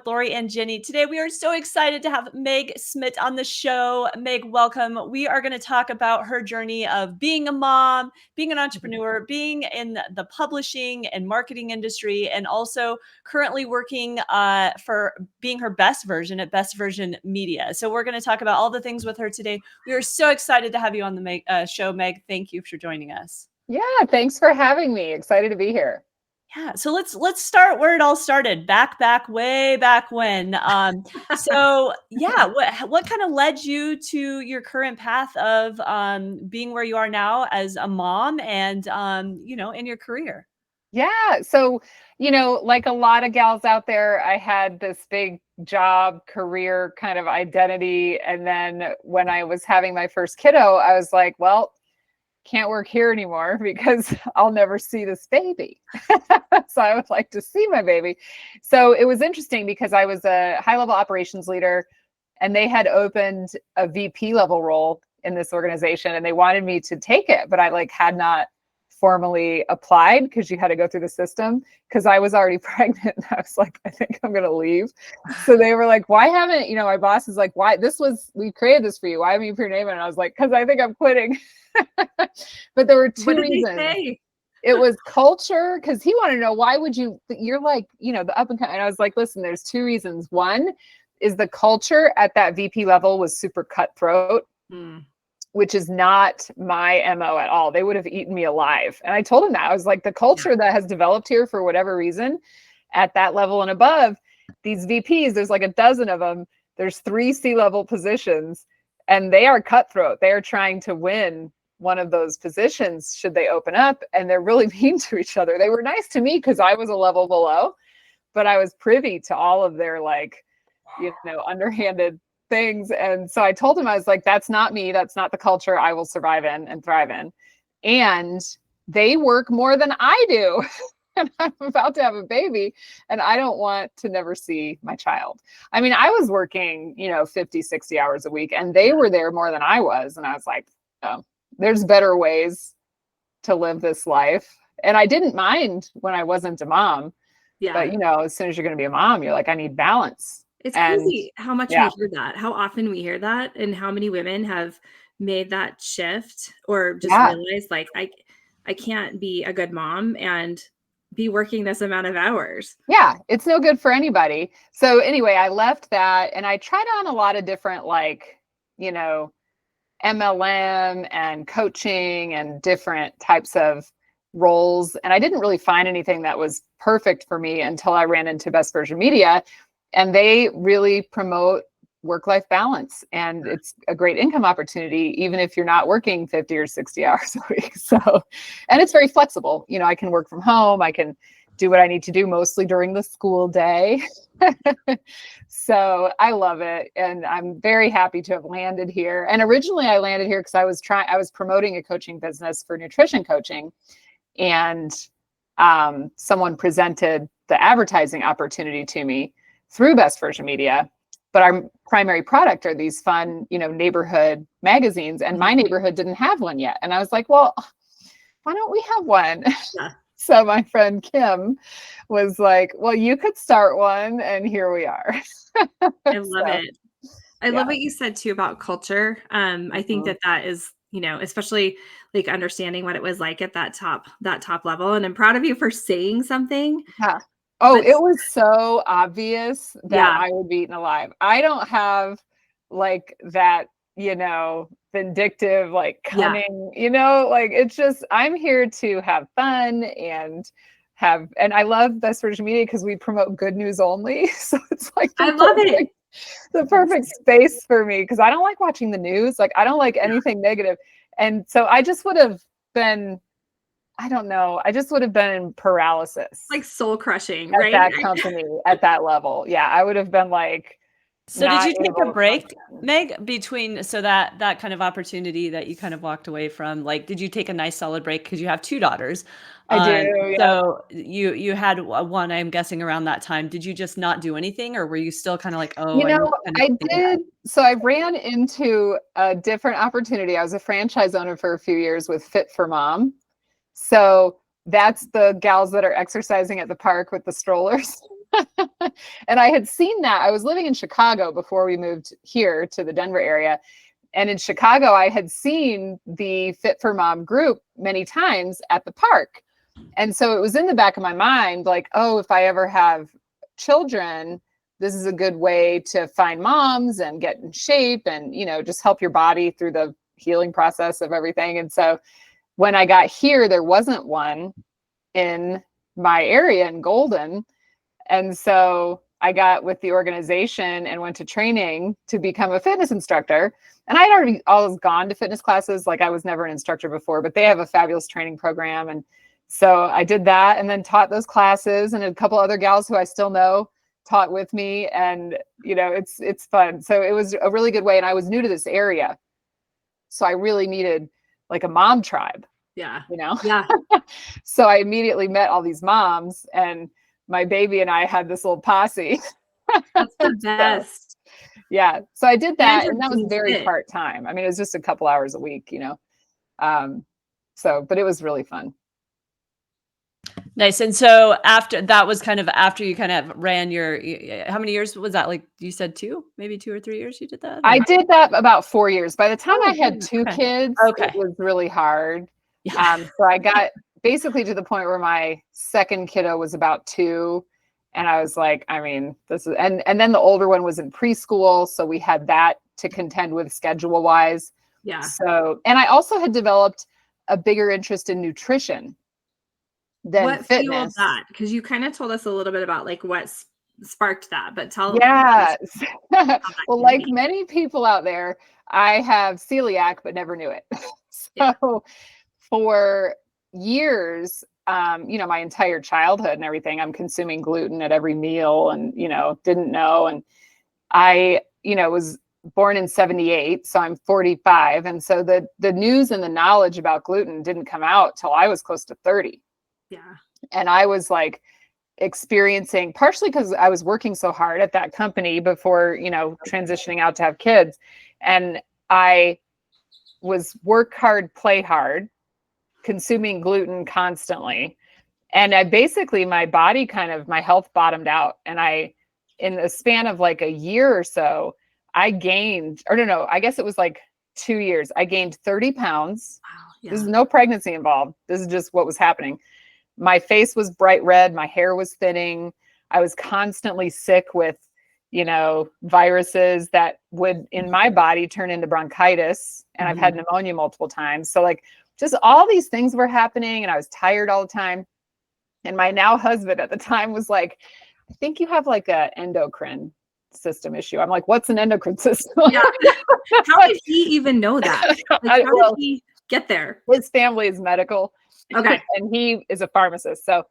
Lori and Jenny. Today, we are so excited to have Meg Smit on the show. Meg, welcome. We are going to talk about her journey of being a mom, being an entrepreneur, being in the publishing and marketing industry, and also currently working for being her best version at Best Version Media. So we're going to talk about all the things with her today. We are so excited to have you on the show, Meg. Thank you for joining us. Yeah, thanks for having me. Excited to be here. Yeah, so let's start where it all started, way back when. So yeah, what kind of led you to your current path of being where you are now as a mom and in your career? Yeah, so like a lot of gals out there, I had this big job, career kind of identity, and then when I was having my first kiddo, I was like, well, can't work here anymore because I'll never see this baby. So I would like to see my baby. So it was interesting because I was a high-level operations leader and they had opened a VP level role in this organization and they wanted me to take it, but I had not formally applied because you had to go through the system because I was already pregnant. And I was like, I think I'm going to leave. So they were like, why haven't, my boss is like, why we created this for you. Why haven't you put your name in? And I was like, because I think I'm quitting. But there were two reasons. It was culture, because he wanted to know, why would you're like, the up and coming. And I was like, listen, there's two reasons. One is the culture at that VP level was super cutthroat, which is not my MO at all. They would have eaten me alive. And I told him that. I was like, the culture that has developed here for whatever reason at that level and above, these VPs, there's like a dozen of them. There's 3 C-level positions and they are cutthroat. They are trying to win one of those positions should they open up, and they're really mean to each other. They were nice to me because I was a level below, but I was privy to all of their underhanded things. And so I told him, I was like, that's not me. That's not the culture I will survive in and thrive in. And they work more than I do. And I'm about to have a baby and I don't want to never see my child. I mean, I was working, 50, 60 hours a week and they were there more than I was. And I was like, oh, there's better ways to live this life. And I didn't mind when I wasn't a mom. Yeah. But, as soon as you're going to be a mom, you're like, I need balance. It's crazy how much we hear that, how often we hear that, and how many women have made that shift or just realized I can't be a good mom and be working this amount of hours. Yeah, it's no good for anybody. So anyway, I left that and I tried on a lot of different MLM and coaching and different types of roles. And I didn't really find anything that was perfect for me until I ran into Best Version Media. And they really promote work-life balance. And it's a great income opportunity, even if you're not working 50 or 60 hours a week. So, and it's very flexible. I can work from home. I can do what I need to do mostly during the school day. So I love it. And I'm very happy to have landed here. And originally I landed here because I was promoting a coaching business for nutrition coaching. And someone presented the advertising opportunity to me through Best Version Media. But our primary product are these fun, neighborhood magazines. And my neighborhood didn't have one yet. And I was like, well, why don't we have one? Yeah. So my friend Kim was like, well, you could start one. And here we are. I love it. I love what you said too about culture. I think that is, especially understanding what it was like at that top level. And I'm proud of you for saying something. Yeah. Oh, it was so obvious that I would be eaten alive. I don't have that, vindictive, cunning, it's just, I'm here to have fun and I love Best Version Media because we promote good news only. So it's I love it. The perfect space for me because I don't like watching the news. I don't like anything negative. And so I just would have been, I don't know. I just would have been in paralysis. Soul crushing, at right? That company at that level. Yeah. I would have been so did you take a break, Meg, between, that kind of opportunity that you kind of walked away from, did you take a nice solid break? Because you have 2 daughters. I do. Yeah. So you had one, I'm guessing around that time. Did you just not do anything or were you still kind of I did. So I ran into a different opportunity. I was a franchise owner for a few years with Fit for Mom. So that's the gals that are exercising at the park with the strollers. And I had seen that. I was living in Chicago before we moved here to the Denver area. And in Chicago, I had seen the Fit for Mom group many times at the park. And so it was in the back of my mind, like, oh, if I ever have children, this is a good way to find moms and get in shape and, you know, just help your body through the healing process of everything. And so when I got here, there wasn't one in my area in Golden. And so I got with the organization and went to training to become a fitness instructor. And I'd already always gone to fitness classes. Like I was never an instructor before, but they have a fabulous training program. And so I did that and then taught those classes, and a couple other gals who I still know taught with me. And, you know, it's fun. So it was a really good way. And I was new to this area. So I really needed like a mom tribe. Yeah. You know? Yeah. So I immediately met all these moms, and my baby and I had this little posse. That's the best. Yeah. So I did that, And and that was very fit. part-time. I mean, it was just a couple hours a week, you know? But it was really fun. Nice. And so after that was kind of after you kind of ran your, how many years was that? Like you said maybe 2 or 3 years you did that? I did that about 4 years. By the time I had two okay. kids, Okay. it was really hard. Yeah. So I got basically to the point where my second kiddo was about 2. And I was like, I mean, this is, and then the older one was in preschool. So we had that to contend with schedule wise. Yeah. So, and I also had developed a bigger interest in nutrition than what fitness. Fueled that? Because you kind of told us a little bit about like what sparked that, but tell. Yeah. Well, like be. many people out there, I have celiac, but never knew it. So Yeah. for years, you know, my entire childhood and everything, I'm consuming gluten at every meal and, you know, didn't know. And I, you know, was born in 78, so I'm 45. And so the news and the knowledge about gluten didn't come out till I was close to 30. Yeah. And I was like experiencing, partially because I was working so hard at that company before, you know, transitioning out to have kids. And I was work hard, play hard, consuming gluten constantly. And I basically, my body my health bottomed out. And in the span of like a year or so, I gained, or no, I guess it was like 2 years. I gained 30 pounds. Wow. Yeah. There's no pregnancy involved. This is just what was happening. My face was bright red. My hair was thinning. I was constantly sick with, you know, viruses that would in my body turn into bronchitis. And I've had pneumonia multiple times. So like just all these things were happening, and I was tired all the time. And my now husband at the time was like, I think you have like a endocrine system issue. I'm like, what's an endocrine system? Yeah. How did he even know that? Like, how did he get there? His family is medical. Okay. And he is a pharmacist. So,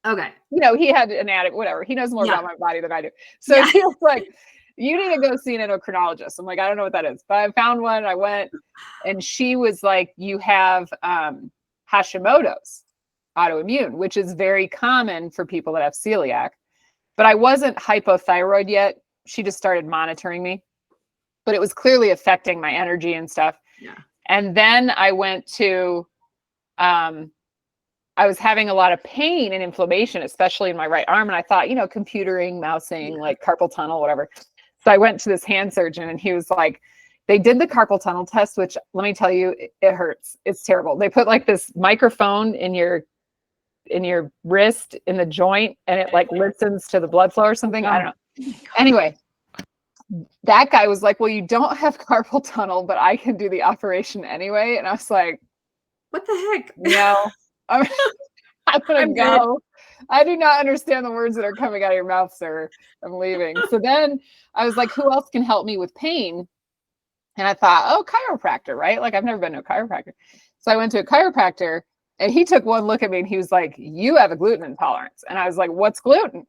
okay. You know, he had an addict, whatever. He knows more about my body than I do. So he was like, you need to go see an endocrinologist. I'm like, I don't know what that is. But I found one. I went, and she was like, you have Hashimoto's, autoimmune, which is very common for people that have celiac. But I wasn't hypothyroid yet. She just started monitoring me. But it was clearly affecting my energy and stuff. Yeah. And then I went to I was having a lot of pain and inflammation, especially in my right arm. And I thought, you know, computering, mousing, like carpal tunnel, whatever. So I went to this hand surgeon, and he was like, they did the carpal tunnel test, which let me tell you, it hurts. It's terrible. They put like this microphone in your wrist, in the joint, and it like listens to the blood flow or something. I don't know. Anyway, that guy was like, well, you don't have carpal tunnel, but I can do the operation anyway. And I was like, what the heck? No. I'm gonna go. I do not understand the words that are coming out of your mouth, sir. I'm leaving. So then I was like, who else can help me with pain? And I thought, oh, chiropractor, right? Like I've never been to a chiropractor. So I went to a chiropractor, and he took one look at me, and he was like, you have a gluten intolerance. And I was like, what's gluten?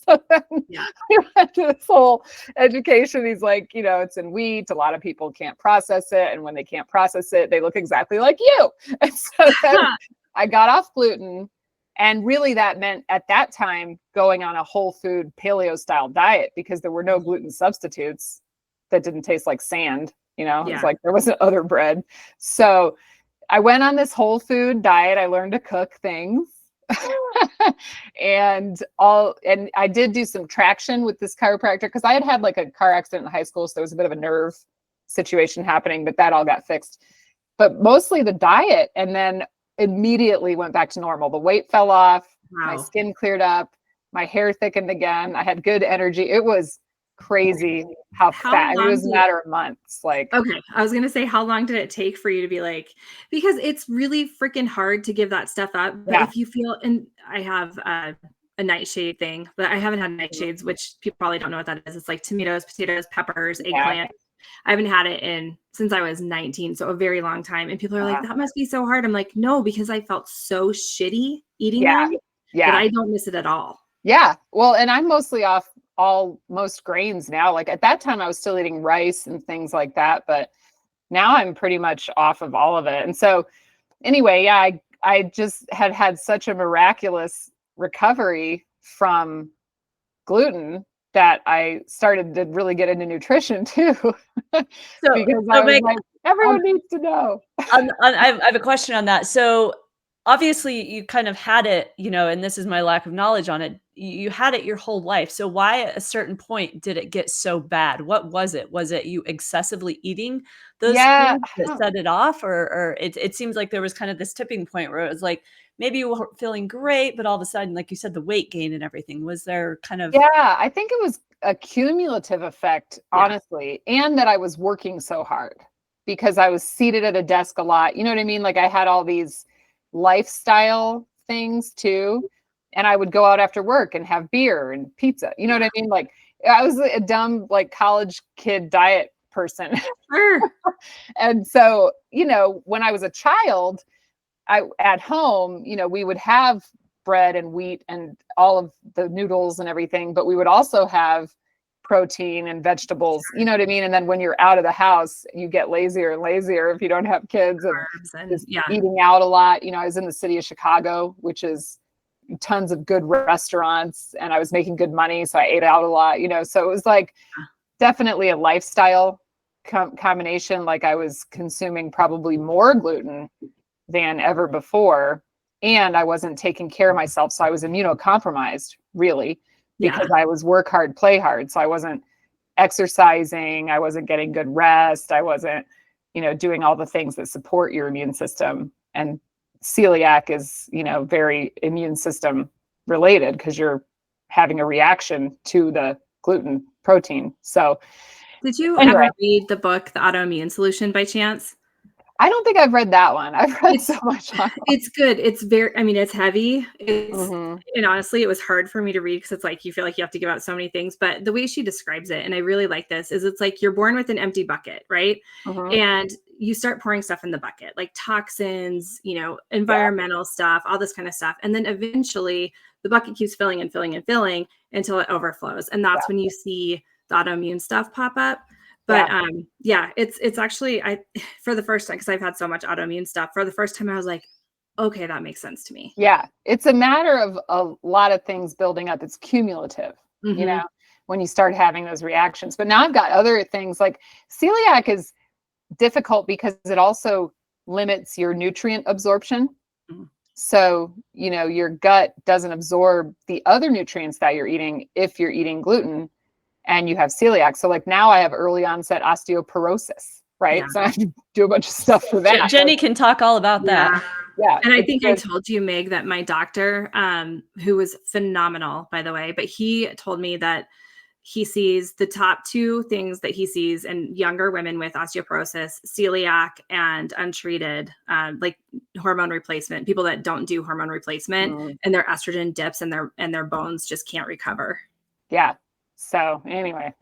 So then we went to this whole education. He's like, you know, it's in wheat. A lot of people can't process it. And when they can't process it, they look exactly like you. And so then I got off gluten. And really that meant at that time going on a whole food paleo style diet, because there were no gluten substitutes that didn't taste like sand. You know, it's like there wasn't other bread. So I went on this whole food diet. I learned to cook things. and I did do some traction with this chiropractor because I had had like a car accident in high school. So there was a bit of a nerve situation happening, but that all got fixed. But mostly the diet, and then immediately went back to normal. The weight fell off, my skin cleared up, my hair thickened again. I had good energy. It was crazy how fast. It was a matter of months. Like, okay, I was gonna say, how long did it take for you to be like, because it's really freaking hard to give that stuff up. But if you feel, and I have a nightshade thing, but I haven't had nightshades, which people probably don't know what that is. It's like tomatoes, potatoes, peppers, eggplant. I haven't had it since I was 19, so a very long time. And people are like, that must be so hard. I'm like, no, because I felt so shitty eating them that I don't miss it at all. Yeah. Well, and I'm mostly off most grains now. Like at that time I was still eating rice and things like that, but now I'm pretty much off of all of it. And so anyway, yeah, I just had such a miraculous recovery from gluten that I started to really get into nutrition too. Because I was like, everyone needs to know. I have a question on that. So obviously you kind of had it, and this is my lack of knowledge on it. You had it your whole life. So why at a certain point did it get so bad? What was it? Was it you excessively eating those foods that set it off? Or it seems like there was kind of this tipping point where it was like, maybe you were feeling great, but all of a sudden, like you said, the weight gain and everything. Was there kind of... Yeah, I think it was a cumulative effect, honestly, and that I was working so hard because I was seated at a desk a lot. You know what I mean? Like I had all these lifestyle things too. And I would go out after work and have beer and pizza. You know what I mean? Like I was a dumb, like college kid diet person. And so, when I was a child, at home, we would have bread and wheat and all of the noodles and everything, but we would also have protein and vegetables, you know what I mean? And then when you're out of the house, you get lazier and lazier if you don't have kids, and just eating out a lot. I was in the city of Chicago, which is tons of good restaurants, and I was making good money. So I ate out a lot, so it was like definitely a lifestyle combination. Like I was consuming probably more gluten than ever before. And I wasn't taking care of myself. So I was immunocompromised, really, because I was work hard, play hard. So I wasn't exercising. I wasn't getting good rest. I wasn't, doing all the things that support your immune system. And celiac is, very immune system related because you're having a reaction to the gluten protein. So did you ever read the book, The Autoimmune Solution, by chance? I don't think I've read that one. I've read so much on it. It's good. It's it's heavy. And honestly, it was hard for me to read because it's like, you feel like you have to give out so many things, but the way she describes it, and I really like this, is it's like you're born with an empty bucket, right? And you start pouring stuff in the bucket, like toxins, environmental stuff, all this kind of stuff. And then eventually the bucket keeps filling and filling and filling until it overflows. And that's when you see the autoimmune stuff pop up. But it's actually, for the first time, because I've had so much autoimmune stuff, for the first time I was like, okay, that makes sense to me. Yeah, it's a matter of a lot of things building up. It's cumulative, when you start having those reactions. But now I've got other things like celiac is difficult because it also limits your nutrient absorption. So, your gut doesn't absorb the other nutrients that you're eating if you're eating gluten and you have celiac. So like now I have early onset osteoporosis, right? So I have to do a bunch of stuff for that. Jenny can talk all about that. Yeah. And I think I told you, Meg, that my doctor, who was phenomenal, by the way, but he told me that he sees the top two things that he sees in younger women with osteoporosis: celiac and untreated, like hormone replacement, people that don't do hormone replacement and their estrogen dips and their bones just can't recover. Yeah. So anyway.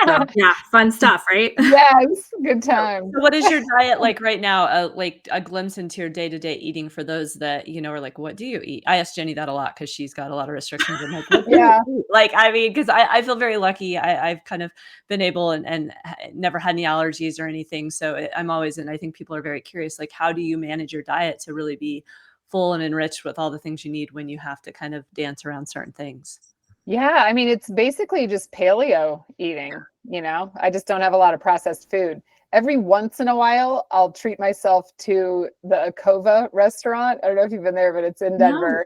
Yeah, fun stuff, right? Yes, good time. So what is your diet like right now? Like a glimpse into your day-to-day eating for those that, are like, what do you eat? I ask Jenny that a lot because she's got a lot of restrictions. I'm like, what do you eat? Like, I mean, because I feel very lucky. I've kind of been able and never had any allergies or anything. So I'm always, and I think people are very curious, like, how do you manage your diet to really be full and enriched with all the things you need when you have to kind of dance around certain things? Yeah, I mean, it's basically just paleo eating, I just don't have a lot of processed food. Every once in a while, I'll treat myself to the Akova restaurant. I don't know if you've been there, but it's in Denver.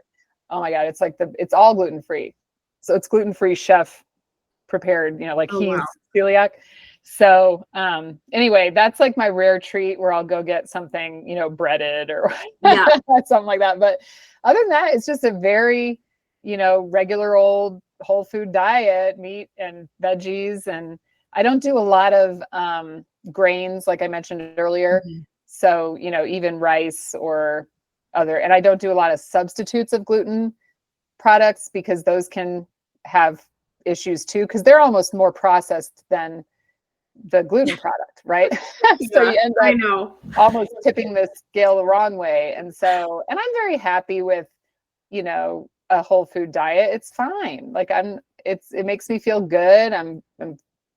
Oh my God. It's like it's all gluten-free. So it's gluten-free chef prepared, like Oh, he's wow. celiac. So anyway, that's like my rare treat where I'll go get something, breaded or Yeah. something like that. But other than that, it's just a very, regular old whole food diet, meat and veggies. And I don't do a lot of grains, like I mentioned earlier. Mhm. So, even rice or and I don't do a lot of substitutes of gluten products because those can have issues too, because they're almost more processed than the gluten product, right? So Yeah, you end I up know. almost tipping the scale the wrong way. And I'm very happy with, a whole food diet. It's fine. Like it makes me feel good. I'm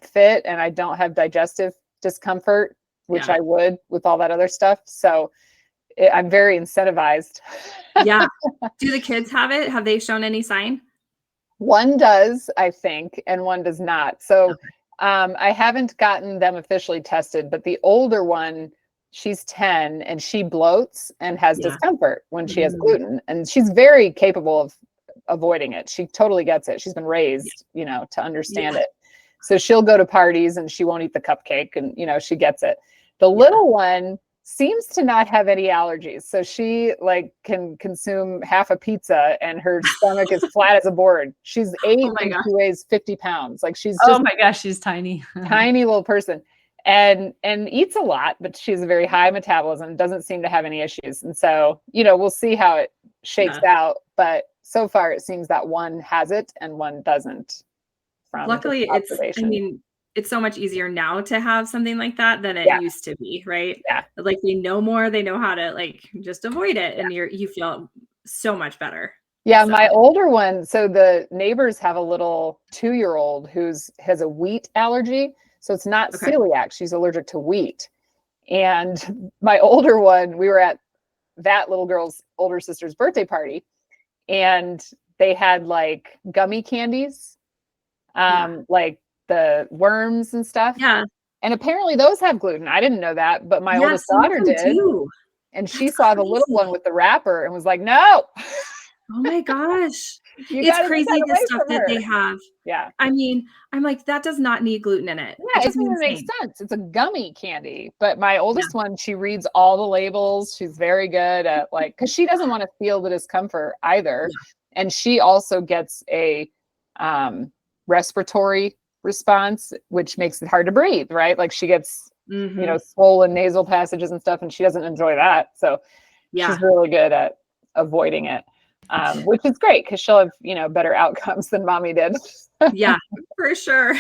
fit and I don't have digestive discomfort, which Yeah. I would with all that other stuff. So I'm very incentivized. Yeah. Do the kids have it? Have they shown any sign? One does, I think, and one does not. So Okay. I haven't gotten them officially tested, but the older one, she's 10 and she bloats and has Yeah. discomfort when she has Mm. gluten. And she's very capable of avoiding it. She totally gets it. She's been Yeah. raised, to understand Yeah. it. So she'll go to parties and she won't eat the cupcake and, she gets it. The Yeah. little one seems to not have any allergies. So she can consume half a pizza and her stomach is flat as a board. She's 8 Oh my and gosh. she weighs 50 pounds. Like she's Oh just my gosh, she's tiny. a tiny little person and eats a lot, but she's a very high metabolism, doesn't seem to have any issues. And so, we'll see how it shakes out. But so far it seems that one has it and one doesn't from just Luckily, observation. it's so much easier now to have something like that than it Yeah. used to be, right? Yeah. Like they know more, they know how to like just avoid it and you feel so much better. Yeah, So my older one, so the neighbors have a little 2-year-old has a wheat allergy. So it's not okay. celiac, she's allergic to wheat. And my older one, we were at that little girl's older sister's birthday party and they had like gummy candies, Yeah. like the worms and stuff. Yeah. And apparently those have gluten. I didn't know that, but my Yeah, oldest some of daughter them did. do. And she That's saw the little crazy. one with the wrapper and was like, no, Oh my gosh. you It's got to get crazy that the away stuff from that her. they have. Yeah. I mean, I'm like, that does not need gluten in it. Yeah, It it just doesn't even means make insane. sense. It's a gummy candy. But my Yeah. oldest one, she reads all the labels. She's very good at because she doesn't want to feel the discomfort either. Yeah. And she also gets a respiratory response, which makes it hard to breathe, right? Like she gets, Mhm. swollen nasal passages and stuff, and she doesn't enjoy that. So she's Yeah. really good at avoiding it, which is great because she'll have, better outcomes than mommy did. Yeah, for sure.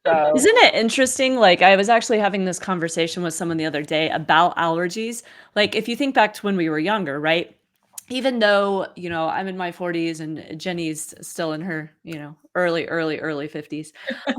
So Isn't it interesting? Like, I was actually having this conversation with someone the other day about allergies. Like, if you think back to when we were younger, right? Even though, I'm in my 40s and Jenny's still in her, early 50s.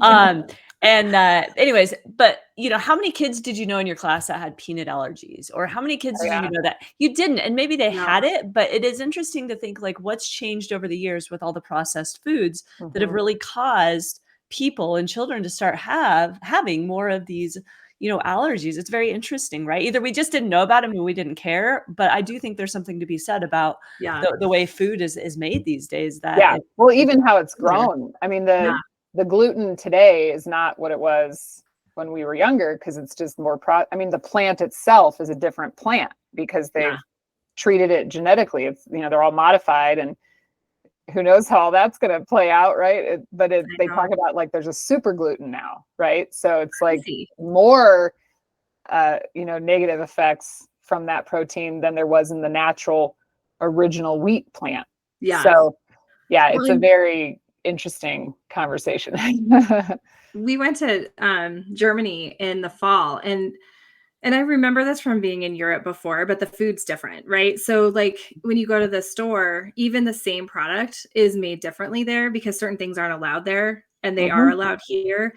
Um, anyways, but how many kids did you know in your class that had peanut allergies? Or how many kids did you yeah. know that you didn't? And maybe they No. had it, but it is interesting to think like what's changed over the years with all the processed foods that have really caused people and children to start having more of these allergies. It's very interesting, right? Either we just didn't know about them and we didn't care, but I do think there's something to be said about Yeah. the way food is made these days that Yeah. Well, it's even how it's clear. grown. I mean, Yeah. the gluten today is not what it was when we were younger because it's just more I mean, the plant itself is a different plant because they've Yeah. treated it genetically. It's, they're all modified and who knows how that's going to play out, right? They I talk know. about like there's a super gluten now, right? So it's like Crazy. more negative effects from that protein than there was in the natural original wheat plant. Yeah. So yeah, it's a Well, very interesting conversation. we went to Germany in the fall and I remember this from being in Europe before, but the food's different, right? So like when you go to the store, even the same product is made differently there because certain things aren't allowed there and they are Mhm. allowed here,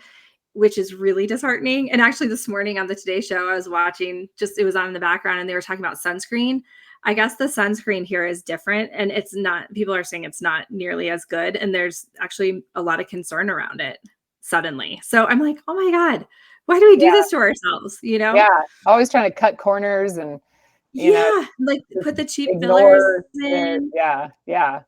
which is really disheartening. And actually this morning on the Today Show, I was watching, it was on in the background and they were talking about sunscreen. I guess the sunscreen here is different and it's not, people are saying it's not nearly as good. And there's actually a lot of concern around it suddenly. So I'm like, oh my God, why do we do Yeah, this to ourselves? yeah. Always trying to cut corners and, Yeah, like just put the cheap fillers ignore in. yeah.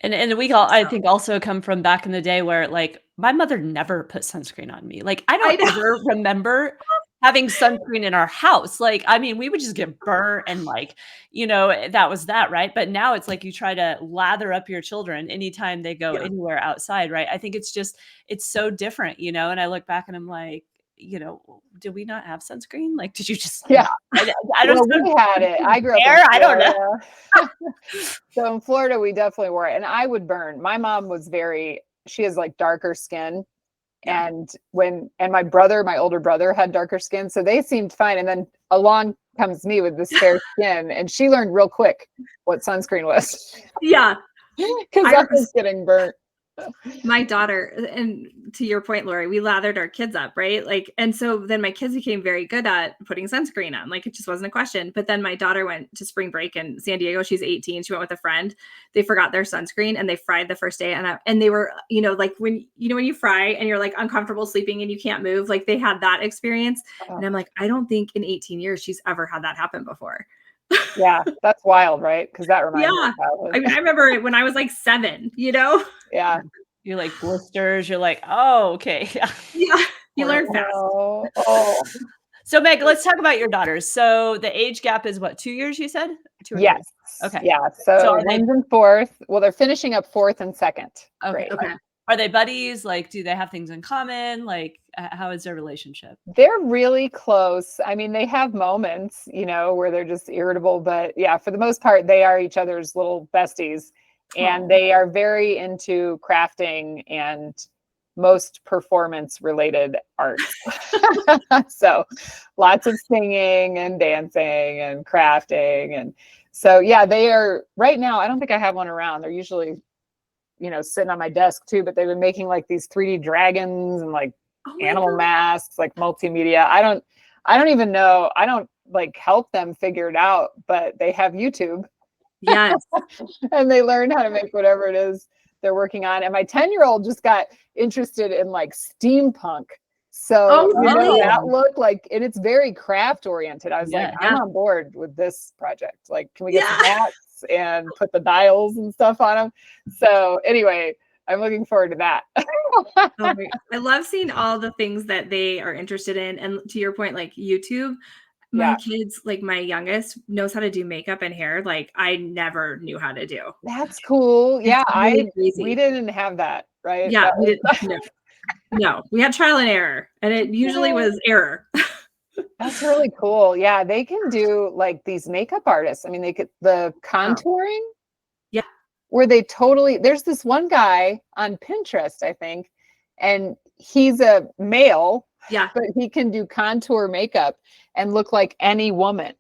And we all, I So think, also come from back in the day where, like, my mother never put sunscreen on me. Like, I I don't know. ever remember having sunscreen in our house. Like, I mean, we would just get burnt and, like, that was that, right? But now it's like you try to lather up your children anytime they go Yeah. anywhere outside, right? I think it's so different, and I look back and I'm like, did we not have sunscreen? Like, did you just Yeah. not? I don't Well, we had it. I grew up in care. I don't know. Florida. So in Florida, we definitely wore it. And I would burn. My mom was she has like darker skin. Yeah. And my older brother had darker skin. So they seemed fine. And then along comes me with this fair skin. And she learned real quick what sunscreen was. Yeah. Because I was getting burnt. My daughter, and to your point, Lori, we lathered our kids up, right? Like, and so then my kids became very good at putting sunscreen on. Like, it just wasn't a question. But then my daughter went to spring break in San Diego. She's 18. She went with a friend. They forgot their sunscreen and they fried the first day. And they were, like when you fry and you're like uncomfortable sleeping and you can't move, like they had that experience. Oh. And I'm like, I don't think in 18 years she's ever had that happen before. Yeah, that's wild, right? Because that reminds me of childhood. I mean, I remember it when I was like 7, Yeah. You're like blisters. You're like, oh, okay. Yeah, you learn fast. Oh. So Meg, let's talk about your daughters. So the age gap is what, 2 years, you said? 2 or Yes. 3? Okay. Yeah. So are they- one's in fourth. Well, they're finishing up fourth and second. Okay. Okay. Are they buddies? Like, do they have things in common? Like, how is their relationship? They're really close. I mean, they have moments, where they're just irritable, but yeah, for the most part, they are each other's little besties. And they are very into crafting and most performance related arts. So lots of singing and dancing and crafting. And so, yeah, they are right now. I don't think I have one around. They're usually, sitting on my desk too, but they've been making like these 3D dragons and like animal masks, like multimedia. I don't even know. I don't like help them figure it out, but they have YouTube. Yes. And they learn how to make whatever it is they're working on. And my 10-year-old just got interested in like steampunk. So really? that look like, and it's very craft oriented. I was like, Yeah. I'm on board with this project. Like, can we get some hats and put the dials and stuff on them? So anyway, I'm looking forward to that. I love seeing all the things that they are interested in. And to your point, like YouTube, my kids, like my youngest, knows how to do makeup and hair. Like I never knew how to do. That's cool. Yeah, really we didn't have that, right? Yeah, we didn't. No, we had trial and error, and it usually was error. That's really cool. Yeah, they can do like these makeup artists. I mean, they could the contouring. Yeah. Where there's this one guy on Pinterest, I think, and he's a male. Yeah. But he can do contour makeup and look like any woman.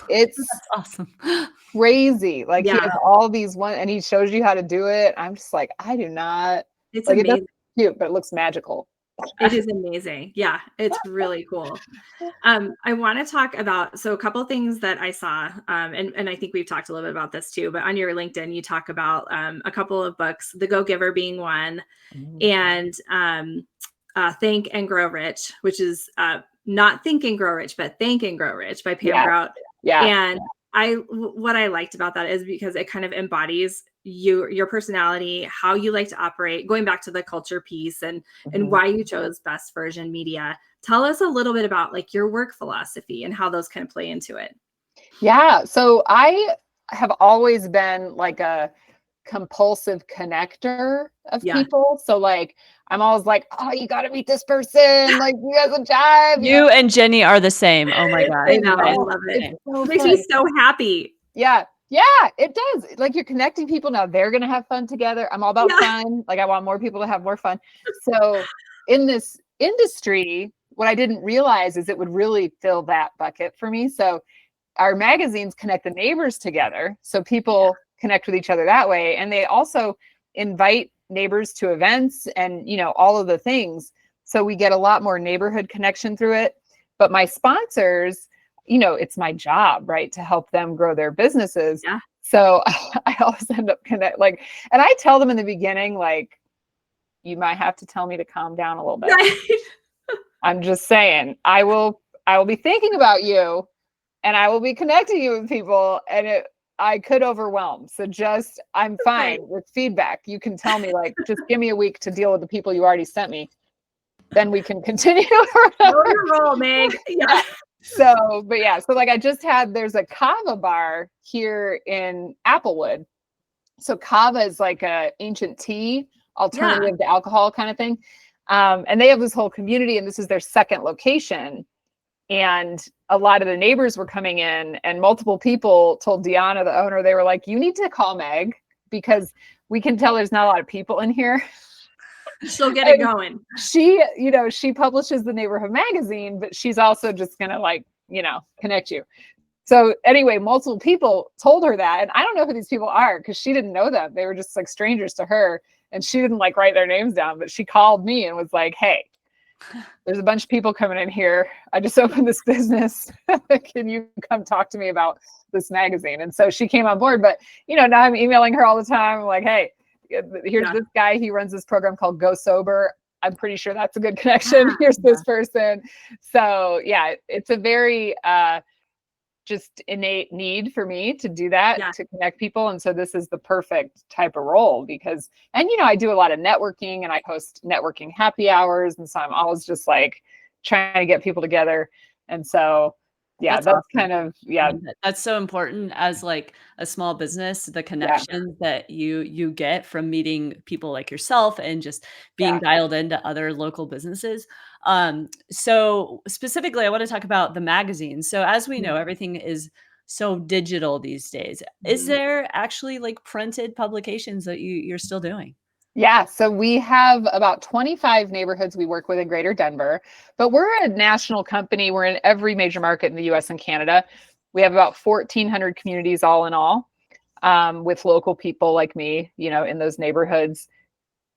It's awesome. Crazy. Like he has all these and he shows you how to do it. I'm just like, I do not. It's like, amazing. It cute, but it looks magical. It is amazing. Yeah, it's really cool. I want to talk about, so a couple of things that I saw, and I think we've talked a little bit about this too, but on your LinkedIn, you talk about a couple of books, The Go-Giver being one, and Think and Grow Rich, which is not Think and Grow Rich, but Think and Grow Rich by Pam Grout. Yeah. And what I liked about that is because it kind of embodies your personality, how you like to operate, going back to the culture piece and why you chose Best Version Media. Tell us a little bit about like your work philosophy and how those kind of play into it. Yeah. So I have always been like a compulsive connector of people. So like, I'm always like, oh, you got to meet this person. Like you guys will jive. You and Jenny are the same. Oh my God. I know. I love it. It makes me so happy. Yeah. Yeah, it does. Like you're connecting people now. They're going to have fun together. I'm all about fun. Like I want more people to have more fun. So in this industry, what I didn't realize is it would really fill that bucket for me. So our magazines connect the neighbors together. So people connect with each other that way. And they also invite neighbors to events and, all of the things. So we get a lot more neighborhood connection through it. But my sponsors, it's my job, right, to help them grow their businesses. Yeah. So I always end up and I tell them in the beginning, like, you might have to tell me to calm down a little bit. Right. I'm just saying, I will be thinking about you and I will be connecting you with people. And I could overwhelm. So I'm fine with feedback. You can tell me, like, just give me a week to deal with the people you already sent me. Then we can continue. Know your role, Meg. Yeah. So, but yeah, so like there's a kava bar here in Applewood. So kava is like a ancient tea alternative to alcohol kind of thing. And they have this whole community, and this is their second location. And a lot of the neighbors were coming in, and multiple people told Deanna, the owner, they were like, you need to call Meg because we can tell there's not a lot of people in here. She'll get it going. She publishes the Neighborhood magazine, but she's also just going to connect you. So anyway, multiple people told her that. And I don't know who these people are because she didn't know them. They were just like strangers to her, and she didn't like write their names down, but she called me and was like, hey, there's a bunch of people coming in here. I just opened this business. Can you come talk to me about this magazine? And so she came on board, but now I'm emailing her all the time. I'm like, hey, here's this guy. He runs this program called Go Sober. I'm pretty sure that's a good connection. Here's this person. So yeah, it's a very, just innate need for me to do that, to connect people. And so this is the perfect type of role because, I do a lot of networking and I host networking happy hours. And so I'm always just like trying to get people together. And so, that's awesome. Kind of, that's so important as like a small business, the connections that you get from meeting people like yourself and just being dialed into other local businesses. So specifically, I want to talk about the magazine. So as we know, everything is so digital these days. Is there actually like printed publications that you're still doing? Yeah, so we have about 25 neighborhoods we work with in Greater Denver, but we're a national company. We're in every major market in the US and Canada. We have about 1,400 communities all in all, with local people like me, in those neighborhoods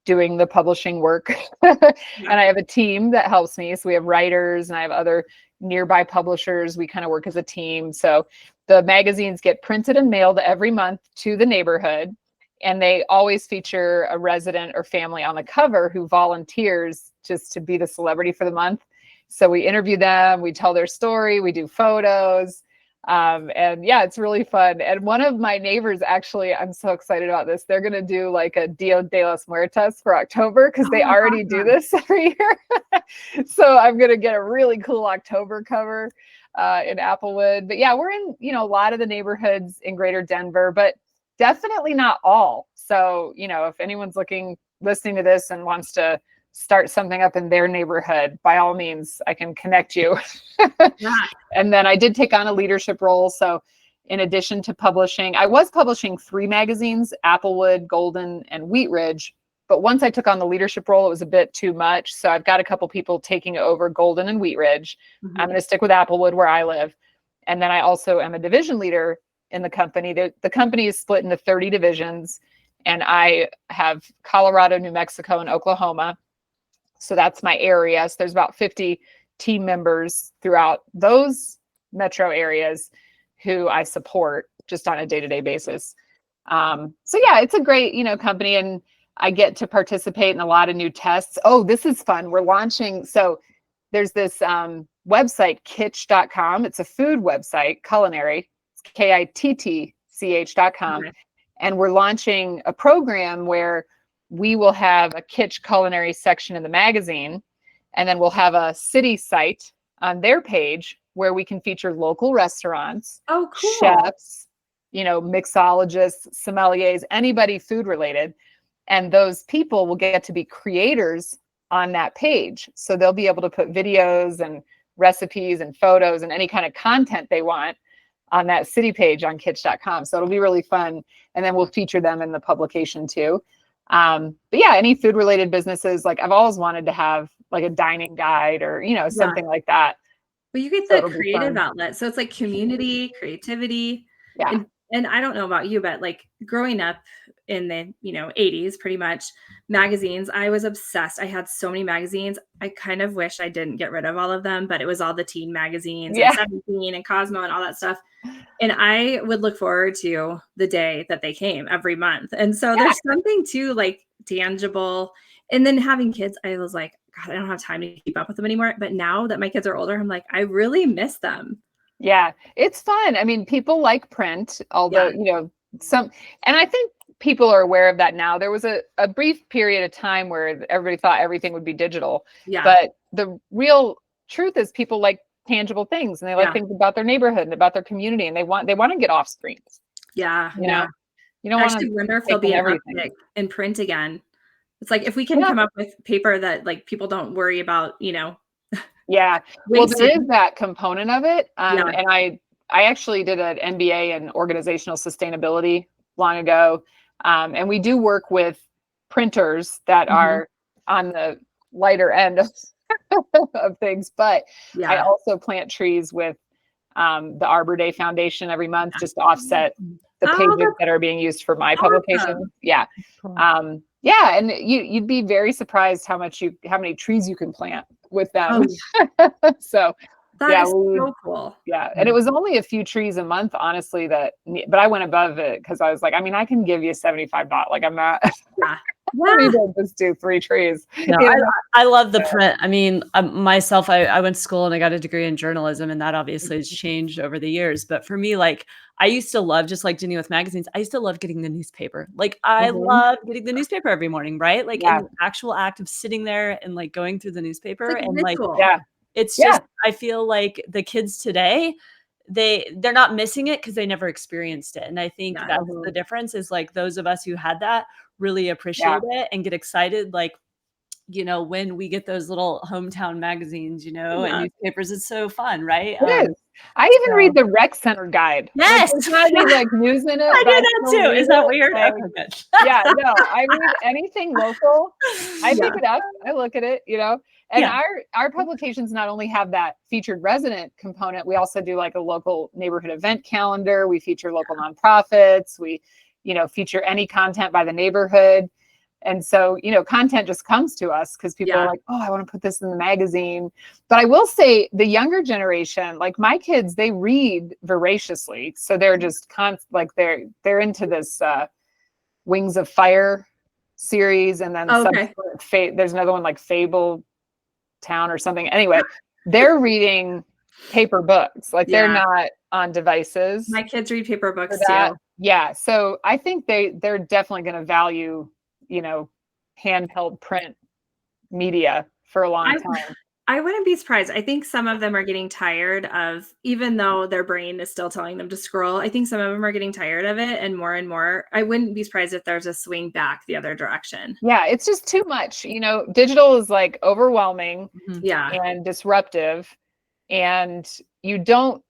doing the publishing work. And I have a team that helps me. So we have writers and I have other nearby publishers. We kind of work as a team. So the magazines get printed and mailed every month to the neighborhood. And they always feature a resident or family on the cover who volunteers just to be the celebrity for the month. So we interview them, we tell their story, we do photos. And yeah, it's really fun. And one of my neighbors, actually, I'm so excited about this. They're going to do like a Dia de los Muertos for October because they already do this every year. So I'm going to get a really cool October cover in Applewood. But yeah, we're in, a lot of the neighborhoods in Greater Denver, but definitely not all. So, if anyone's listening to this and wants to start something up in their neighborhood, by all means, I can connect you. And then I did take on a leadership role. So in addition to publishing, I was publishing 3 magazines, Applewood, Golden, and Wheat Ridge. But once I took on the leadership role, it was a bit too much. So I've got a couple people taking over Golden and Wheat Ridge. I'm going to stick with Applewood where I live. And then I also am a division leader in the company. The company is split into 30 divisions, and I have Colorado, New Mexico, and Oklahoma. So that's my area. So there's about 50 team members throughout those metro areas who I support just on a day-to-day basis. So yeah, it's a great, company, and I get to participate in a lot of new tests. Oh, this is fun. We're launching. So there's this website, kitch.com. It's a food website, culinary. kittch.com. And we're launching a program where we will have a Kitch culinary section in the magazine, and then we'll have a city site on their page where we can feature local restaurants, chefs, mixologists, sommeliers, anybody food related. And those people will get to be creators on that page. So they'll be able to put videos and recipes and photos and any kind of content they want on that city page on kitch.com. So it'll be really fun. And then we'll feature them in the publication too. But yeah, any food related businesses, like I've always wanted to have like a dining guide or, something like that. But you get the creative outlet. So it's like community, creativity. Yeah. And I don't know about you, but like growing up in the, 80s, pretty much magazines, I was obsessed. I had so many magazines. I kind of wish I didn't get rid of all of them, but it was all the teen magazines and 17 and Cosmo and all that stuff. And I would look forward to the day that they came every month. And so there's something too like tangible. And then having kids, I was like, God, I don't have time to keep up with them anymore. But now that my kids are older, I'm like, I really miss them. Yeah, it's fun. I mean, people like print, although, and I think people are aware of that now. There was a brief period of time where everybody thought everything would be digital. Yeah. But the real truth is people like tangible things, and they like things about their neighborhood and about their community, and they want to get off screens. Yeah. You know, you don't I want actually to wonder if there'll be an uptick in print again. It's like, if we can come up with paper that like people don't worry about, Yeah. Well, wasting. there is that component of it. Yeah. And I actually did an MBA in organizational sustainability long ago. And we do work with printers that are on the lighter end of things, but I also plant trees with the Arbor Day Foundation every month, just to offset the pages that are being used for my publications. Yeah. Yeah. And you'd be very surprised how many trees you can plant with them. So that is so cool. Yeah. And it was only a few trees a month, honestly, but I went above it because I was like, I mean, I can give you $75. Like, I'm not. Let me just do 3 trees. No, I love the print. I mean, myself, I went to school and I got a degree in journalism, and that obviously has changed over the years. But for me, like, I used to love, just like Jenny with magazines, I used to love getting the newspaper. Like, I love getting the newspaper every morning, right? Like, in the actual act of sitting there and like going through the newspaper, and like, it's just, I feel like the kids today, they're not missing it because they never experienced it. And I think that's the difference, is like those of us who had that really appreciate it and get excited. Like, when we get those little hometown magazines, and newspapers, it's so fun, right? It is. I even read the rec center guide. Yes. There's not any like news in it. I do that too. Is that weird? Like, okay, good. Yeah, no, I read anything local. I pick it up. I look at it, and our publications not only have that featured resident component, we also do like a local neighborhood event calendar. We feature local nonprofits. We, feature any content by the neighborhood. And so, content just comes to us because people are like, oh, I want to put this in the magazine. But I will say the younger generation, like my kids, they read voraciously. So they're just they're into this Wings of Fire series. And then there's another one like Fable Town or something. Anyway, they're reading paper books. Like they're not on devices. My kids read paper books too. Yeah. So I think they're definitely going to value handheld print media for a long time. I wouldn't be surprised. I think some of them are getting tired of, even though their brain is still telling them to scroll, I think some of them are getting tired of it, and more. I wouldn't be surprised if there's a swing back the other direction. Yeah, it's just too much. Digital is like overwhelming and disruptive, and you don't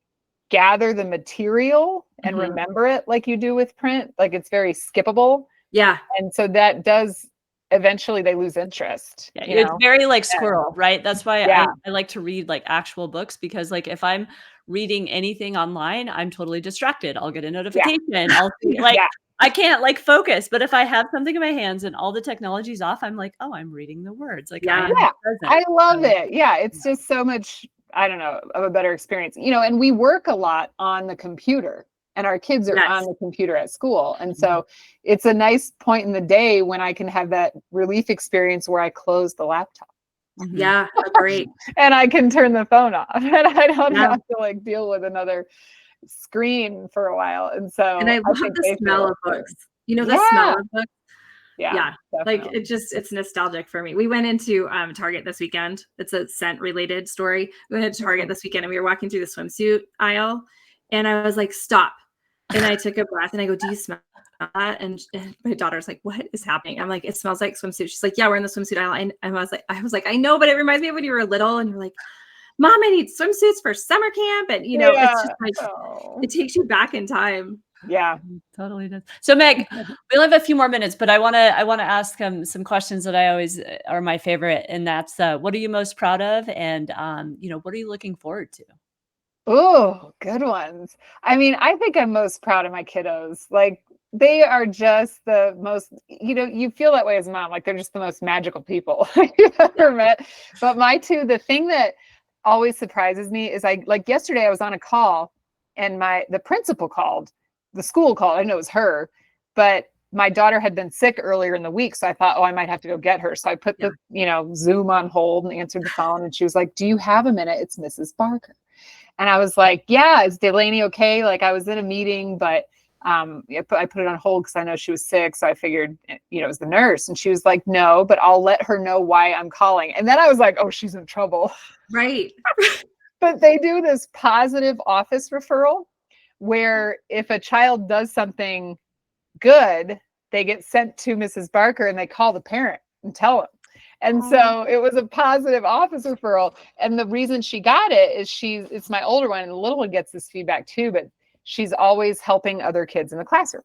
gather the material and remember it like you do with print. Like it's very skippable. Yeah. And so that does, eventually they lose interest. It's very like squirrel, right? That's why I like to read like actual books, because like if I'm reading anything online, I'm totally distracted. I'll get a notification. I'll see, like, I can't like focus. But if I have something in my hands and all the technology's off, I'm like, oh, I'm reading the words. Like, I love it. Yeah. It's just so much, I don't know, of a better experience, and we work a lot on the computer. And our kids are on the computer at school. And so it's a nice point in the day when I can have that relief experience where I close the laptop. Yeah, great. And I can turn the phone off, and I don't have to like deal with another screen for a while. And so I love the smell of books. The smell of books. Yeah. Like it's nostalgic for me. We went into Target this weekend. It's a scent related story. We went to Target this weekend and we were walking through the swimsuit aisle, and I was like, stop. And I took a breath and I go, do you smell that? And my daughter's like, what is happening? I'm like, it smells like swimsuit. She's like, yeah, we're in the swimsuit aisle. And I was like, I know, but it reminds me of when you were little and you're like, Mom, I need swimsuits for summer camp. And it's just like, it takes you back in time. Yeah, totally does. So Meg, we only have a few more minutes, but I want to ask some questions that I always are my favorite. And that's, what are you most proud of? And, what are you looking forward to? Oh, good ones. I mean, I think I'm most proud of my kiddos. Like they are just the most, you feel that way as a mom, like they're just the most magical people you've ever met. But my two, the thing that always surprises me is yesterday I was on a call and the principal called, the school called, I know it was her, but my daughter had been sick earlier in the week. So I thought, I might have to go get her. So I put the, Zoom on hold and answered the phone. And she was like, do you have a minute? It's Mrs. Barker. And I was like, yeah, is Delaney okay? Like I was in a meeting, but I put it on hold because I know she was sick. So I figured, it was the nurse. And she was like, no, but I'll let her know why I'm calling. And then I was like, oh, she's in trouble. Right. But they do this positive office referral where if a child does something good, they get sent to Mrs. Barker and they call the parent and tell them. And so it was a positive office referral. And the reason she got it is it's my older one, and the little one gets this feedback too, but she's always helping other kids in the classroom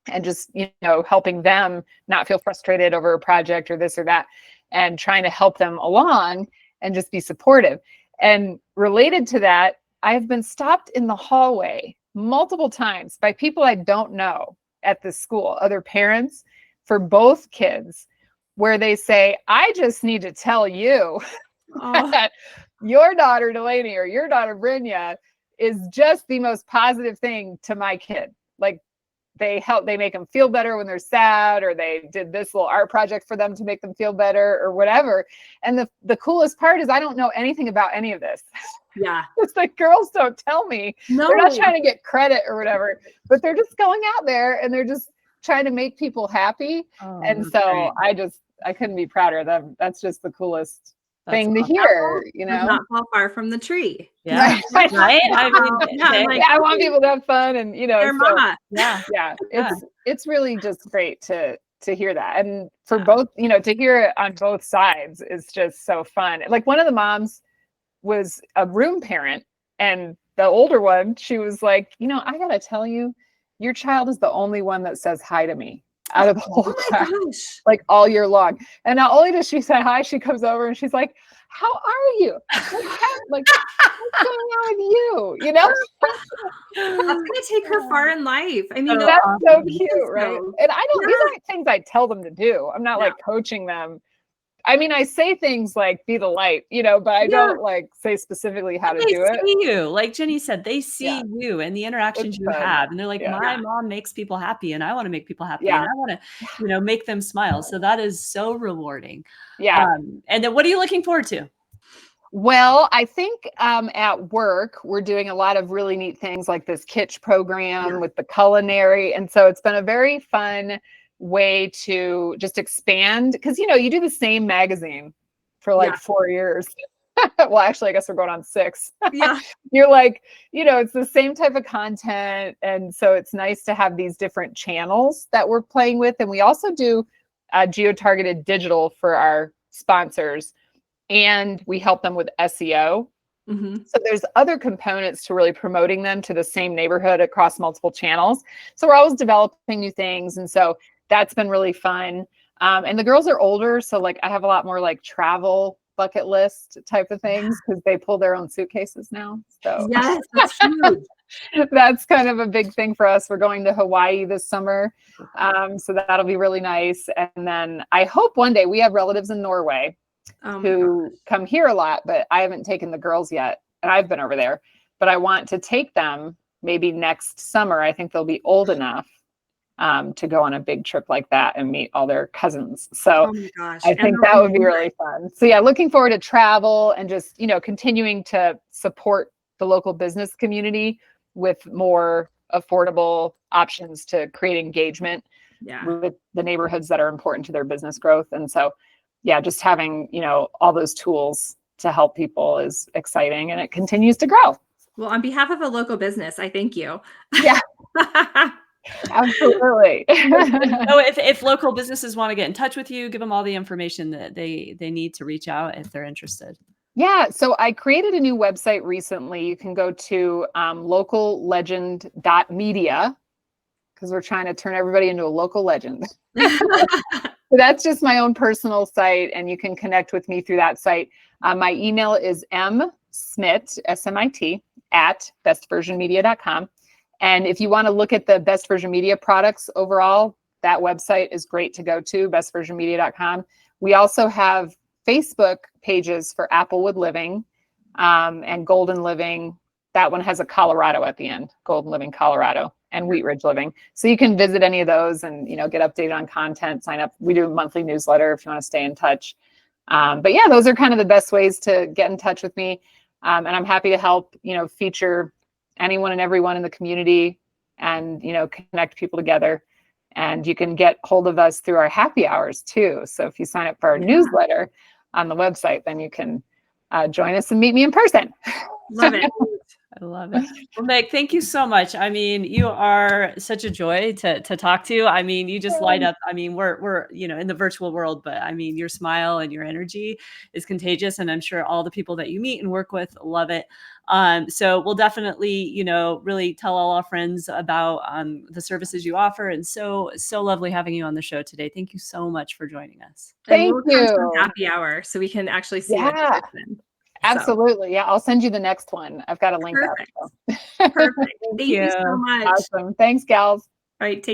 and just, helping them not feel frustrated over a project or this or that, and trying to help them along and just be supportive. And related to that, I've been stopped in the hallway multiple times by people I don't know at the school, other parents for both kids, where they say, I just need to tell you that your daughter Delaney or your daughter Brynja is just the most positive thing to my kid. Like they make them feel better when they're sad, or they did this little art project for them to make them feel better or whatever. And the coolest part is I don't know anything about any of this. Yeah. It's like girls don't tell me. No. They're not trying to get credit or whatever, but they're just going out there and they're just trying to make people happy. And so great. I couldn't be prouder of them. That's just the coolest thing to hear, Not fall far from the tree. Yeah. Right. I mean, I want people to have fun, and yeah. It's really just great to hear that. And for both, to hear it on both sides is just so fun. Like one of the moms was a room parent, and the older one, she was like, I gotta tell you, your child is the only one that says hi to me out of the whole class, like all year long. And not only does she say hi, she comes over and she's like, how are you? Like, what's going on with you? That's gonna take her far in life. I mean, that's so cute, right? And these aren't things I tell them to do. I'm not like coaching them. I mean, I say things like be the light, but I don't like say specifically how to do it. They see you. Like Jenny said, they see you and the interactions you have. And they're like, my mom makes people happy and I want to make people happy. And I want to, make them smile. So that is so rewarding. Yeah. And then what are you looking forward to? Well, I think at work, we're doing a lot of really neat things like this Kitsch program with the culinary. And so it's been a very fun way to just expand, because you do the same magazine for like 4 years. Well, actually, I guess we're going on 6. Yeah. You're like, it's the same type of content, and so it's nice to have these different channels that we're playing with. And we also do geo-targeted digital for our sponsors, and we help them with SEO. Mm-hmm. So there's other components to really promoting them to the same neighborhood across multiple channels. So we're always developing new things, and so that's been really fun. And the girls are older, so like I have a lot more like travel bucket list type of things because they pull their own suitcases now. So yes, that's huge. That's kind of a big thing for us. We're going to Hawaii this summer, so that'll be really nice. And then I hope one day, we have relatives in Norway who come here a lot, but I haven't taken the girls yet, and I've been over there. But I want to take them maybe next summer. I think they'll be old enough to go on a big trip like that and meet all their cousins. So I think that would be really fun. So yeah, looking forward to travel and just, continuing to support the local business community with more affordable options to create engagement with the neighborhoods that are important to their business growth. And so, just having, all those tools to help people is exciting, and it continues to grow. Well, on behalf of a local business, I thank you. Yeah. Absolutely. So if local businesses want to get in touch with you, give them all the information that they need to reach out if they're interested. Yeah. So I created a new website recently. You can go to locallegend.media, because we're trying to turn everybody into a local legend. So that's just my own personal site, and you can connect with me through that site. My email is msmit, S-M-I-T, at bestversionmedia.com. And if you want to look at the Best Version Media products overall, that website is great to go to, bestversionmedia.com. We also have Facebook pages for Applewood Living and Golden Living. That one has a Colorado at the end, Golden Living Colorado, and Wheat Ridge Living. So you can visit any of those and, get updated on content, sign up. We do a monthly newsletter if you want to stay in touch. But yeah, those are kind of the best ways to get in touch with me. And I'm happy to help, feature anyone and everyone in the community and, connect people together. And you can get hold of us through our happy hours too. So if you sign up for our newsletter on the website, then you can join us and meet me in person. Love it. I love it. Well, Meg, thank you so much. I mean, you are such a joy to talk to. I mean, you just light up. I mean, we're in the virtual world, but I mean, your smile and your energy is contagious, and I'm sure all the people that you meet and work with love it. So we'll definitely, really tell all our friends about the services you offer, and so lovely having you on the show today. Thank you so much for joining us. And Thank we'll come to you. happy hour so we can actually see you in person. Absolutely. Yeah, I'll send you the next one. I've got a link Perfect. up. So. Perfect. Thank you so much. Awesome. Thanks, gals. All right. Take